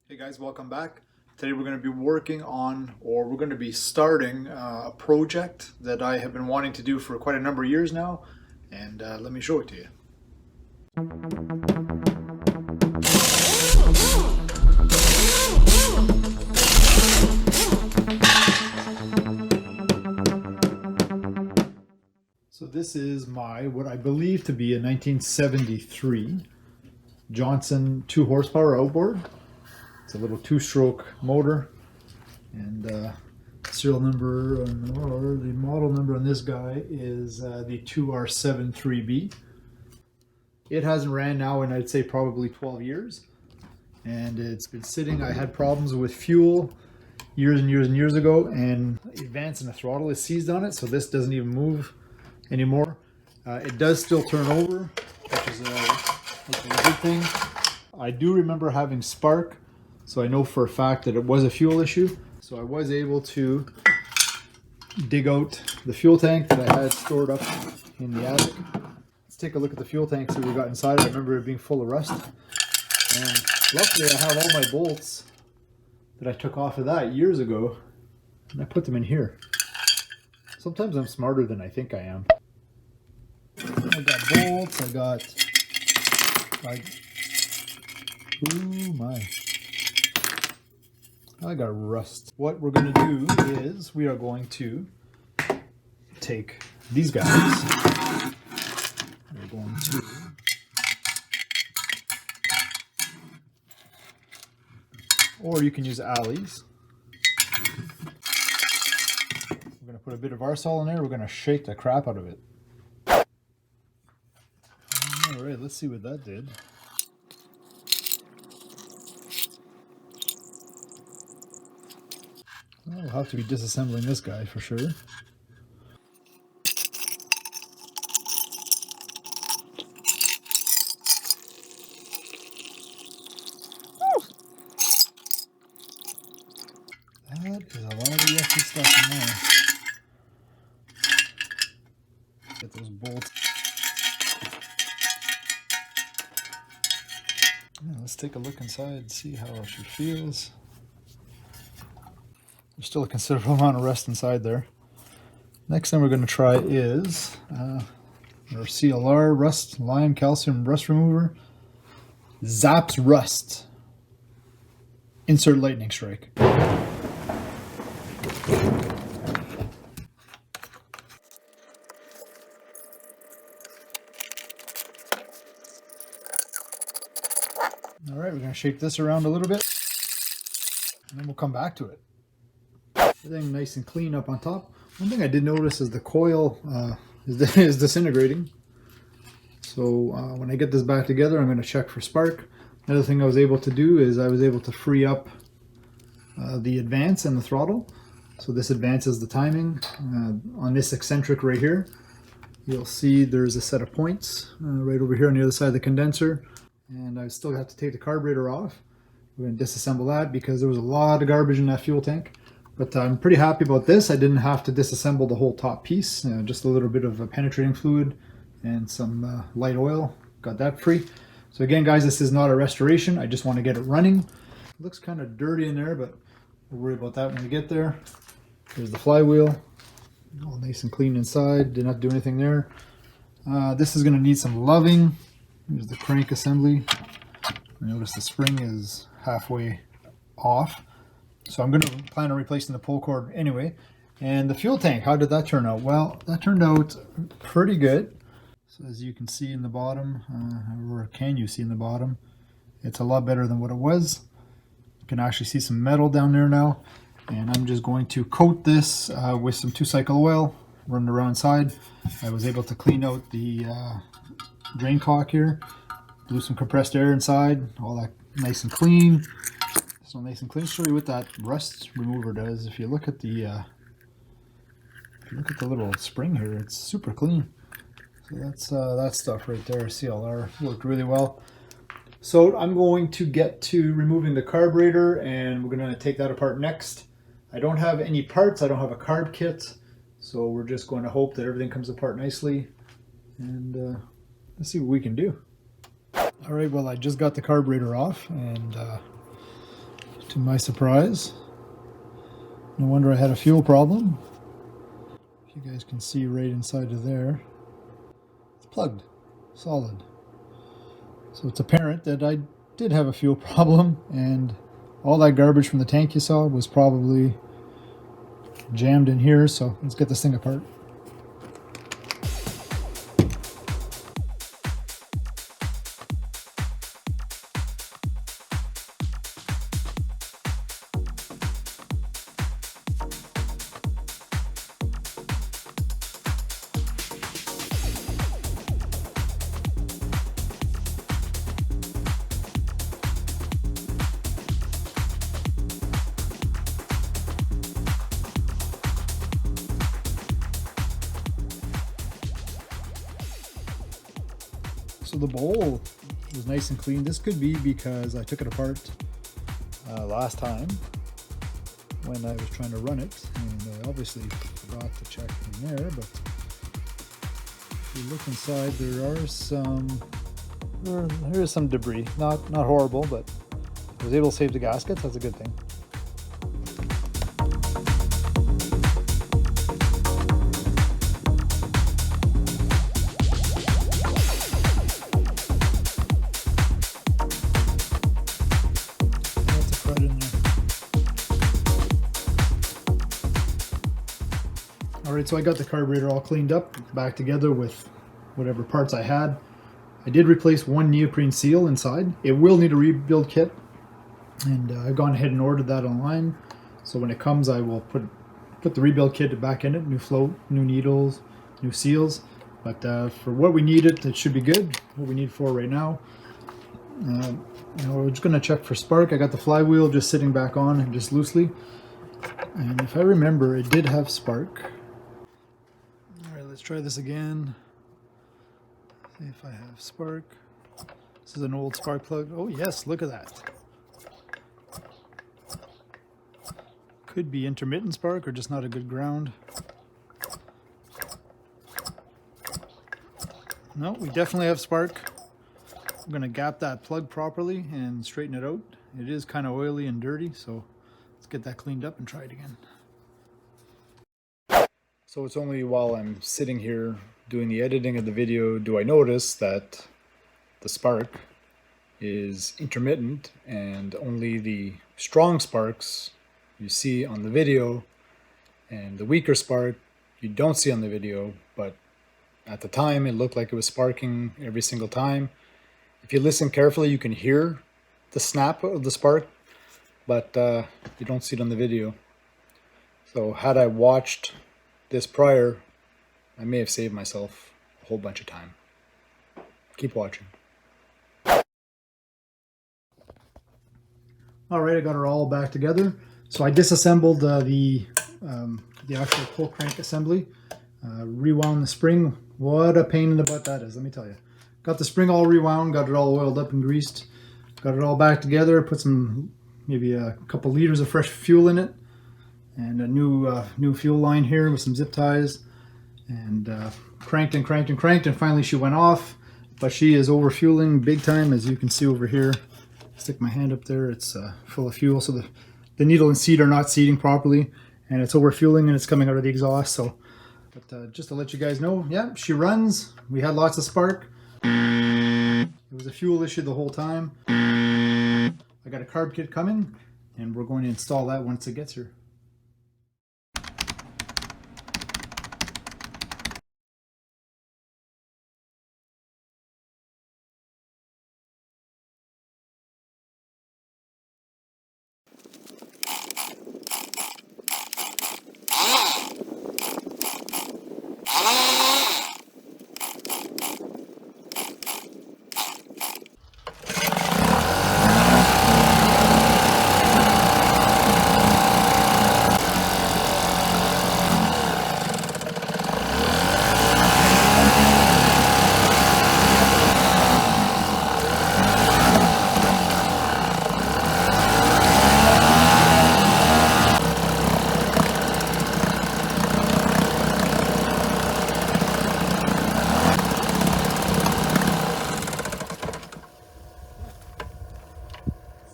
Hey guys, welcome back. Today we're going to be working on, or we're going to be starting a project that I have been wanting to do for quite a number of years now, and let me show it to you. So this is my, what I believe to be a 1973 Johnson 2 horsepower outboard. It's a little 2-stroke motor, and serial number or the model number on this guy is the 2R73B. It hasn't ran now in, I'd say, probably 12 years, and it's been sitting. I had problems with fuel years and years and years ago, and advancing the throttle is seized on it, so this doesn't even move anymore. It does still turn over, which is a good thing. I do remember having spark, so I know for a fact that it was a fuel issue. So I was able to dig out the fuel tank that I had stored up in the attic. Let's take a look at the fuel tank, see what we got inside. I remember it being full of rust. And luckily I have all my bolts that I took off of that years ago, and I put them in here. Sometimes I'm smarter than I think I am. I got bolts, ooh my. I got rust. What we're going to do is we are going to take these guys. We're going to or you can use alleys. We're going to put a bit of arsol in there. We're going to shake the crap out of it. All right, let's see what that did. We'll have to be disassembling this guy for sure. That is a lot of yucky stuff in there. Get those bolts. Yeah, let's take a look inside, see how she feels. There's still a considerable amount of rust inside there. Next thing we're going to try is our CLR rust, lime calcium rust remover. Zaps rust. Insert lightning strike. All right, we're going to shake this around a little bit, and then we'll come back to it. Everything nice and clean up on top. One thing I did notice is the coil is disintegrating. So when I get this back together, I'm going to check for spark. Another thing I was able to do is I was able to free up the advance and the throttle. So this advances the timing. On this eccentric right here, you'll see there's a set of points right over here on the other side of the condenser. And I still have to take the carburetor off. We're going to disassemble that because there was a lot of garbage in that fuel tank. But I'm pretty happy about this. I didn't have to disassemble the whole top piece. Just a little bit of penetrating fluid and some light oil. Got that free. So again, guys, this is not a restoration. I just want to get it running. It looks kind of dirty in there, but we'll worry about that when we get there. There's the flywheel. All nice and clean inside. Didn't have to do anything there. This is going to need some loving. Here's the crank assembly. Notice the spring is halfway off. So I'm going to plan on replacing the pull cord anyway. And the fuel tank, how did that turn out? Well, that turned out pretty good. So as you can see in the bottom, or can you see in the bottom, it's a lot better than what it was. You can actually see some metal down there now. And I'm just going to coat this with some 2-cycle oil, run it around inside. I was able to clean out the drain cock here, blew some compressed air inside, all that nice and clean. So nice and clean. Show you what that rust remover does. If you look at the little spring here, it's super clean. So that's that stuff right there. CLR worked really well. So I'm going to get to removing the carburetor, and we're going to take that apart next. I don't have any parts. I don't have a carb kit, so we're just going to hope that everything comes apart nicely, and let's see what we can do. All right, well, I just got the carburetor off, and To my surprise, no wonder I had a fuel problem. If you guys can see right inside of there, it's plugged, solid. So it's apparent that I did have a fuel problem, and all that garbage from the tank you saw was probably jammed in here. So let's get this thing apart. So the bowl was nice and clean. This could be because I took it apart last time when I was trying to run it, and I obviously forgot to check in there, but if you look inside, there is some debris. Not horrible, but I was able to save the gaskets. That's a good thing. Alright, so I got the carburetor all cleaned up, back together with whatever parts I had. I did replace one neoprene seal inside. It will need a rebuild kit, and I've gone ahead and ordered that online. So when it comes, I will put the rebuild kit back in it, new float, new needles, new seals. But for what we need it should be good, what we need for right now. We're just going to check for spark. I got the flywheel just sitting back on and just loosely. And if I remember, it did have spark. Let's try this again. See if I have spark. This is an old spark plug. Oh yes, look at that. Could be intermittent spark or just not a good ground. No, we definitely have spark. I'm going to gap that plug properly and straighten it out. It is kind of oily and dirty, so let's get that cleaned up and try it again. So it's only while I'm sitting here doing the editing of the video do I notice that the spark is intermittent, and only the strong sparks you see on the video and the weaker spark you don't see on the video. But at the time it looked like it was sparking every single time. If you listen carefully, you can hear the snap of the spark, but you don't see it on the video. So had I watched this prior, I may have saved myself a whole bunch of time. Keep watching. All right, I got it all back together. So I disassembled the actual pull crank assembly, rewound the spring. What a pain in the butt that is, let me tell you. Got the spring all rewound, got it all oiled up and greased, got it all back together, put some, maybe a couple liters of fresh fuel in it, and a new fuel line here with some zip ties, and cranked and cranked and cranked, and finally she went off. But she is over fueling big time, as you can see over here. Stick my hand up there, it's full of fuel, so the needle and seat are not seating properly, and it's over fueling and it's coming out of the exhaust. So, but just to let you guys know, yeah, she runs. We had lots of spark. It was a fuel issue the whole time. I got a carb kit coming, and we're going to install that once it gets here.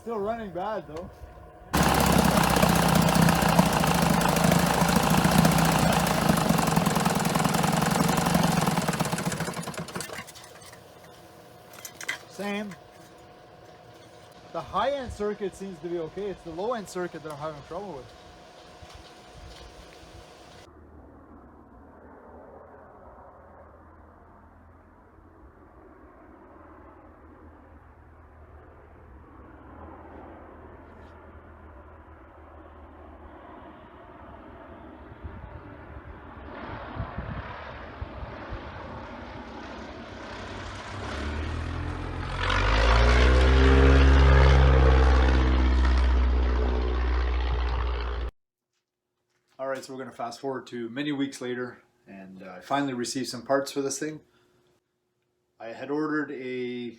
Still running bad though. same. The high-end circuit seems to be okay. It's the low-end circuit that I'm having trouble with. All right, so we're going to fast forward to many weeks later, and I finally received some parts for this thing. I had ordered a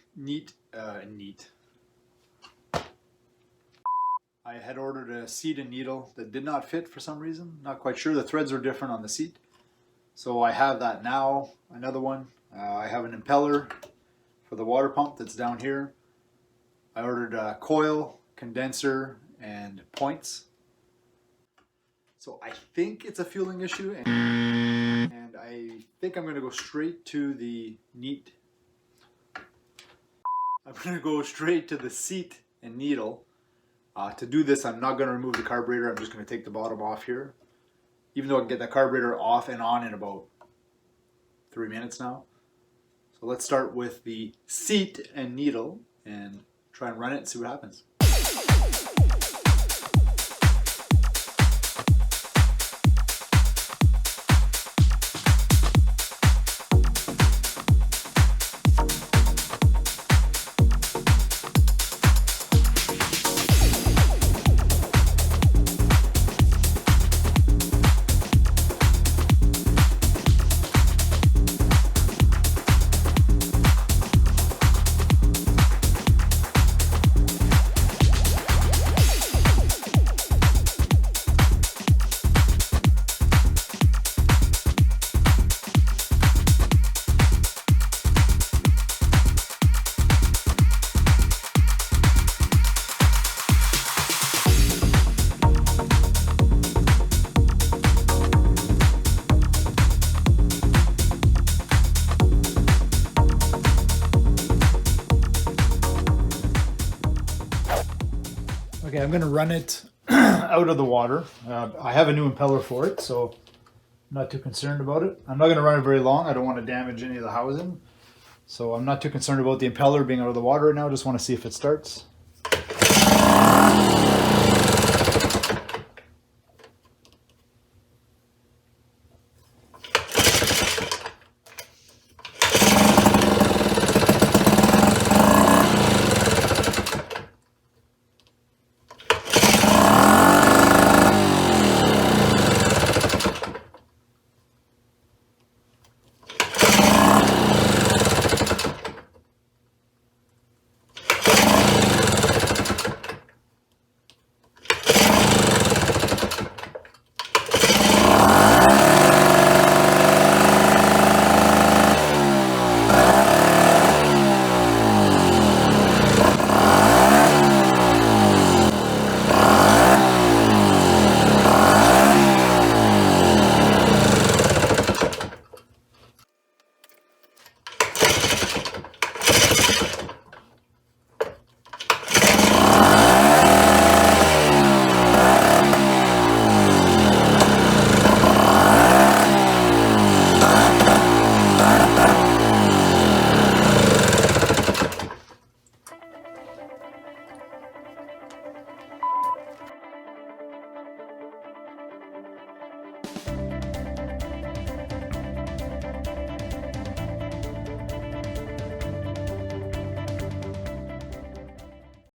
I had ordered a seat and needle that did not fit for some reason. Not quite sure. The threads were different on the seat. So I have that now, another one. I have an impeller for the water pump that's down here. I ordered a coil, condenser, and points. So I think it's a fueling issue, and I think I'm going to go straight to the seat and needle. To do this, I'm not going to remove the carburetor. I'm just going to take the bottom off here. Even though I can get the carburetor off and on in about 3 minutes now. So let's start with the seat and needle and try and run it and see what happens. Okay, I'm going to run it out of the water. I have a new impeller for it, so I'm not too concerned about it. I'm not going to run it very long. I don't want to damage any of the housing. So I'm not too concerned about the impeller being out of the water right now. I just want to see if it starts.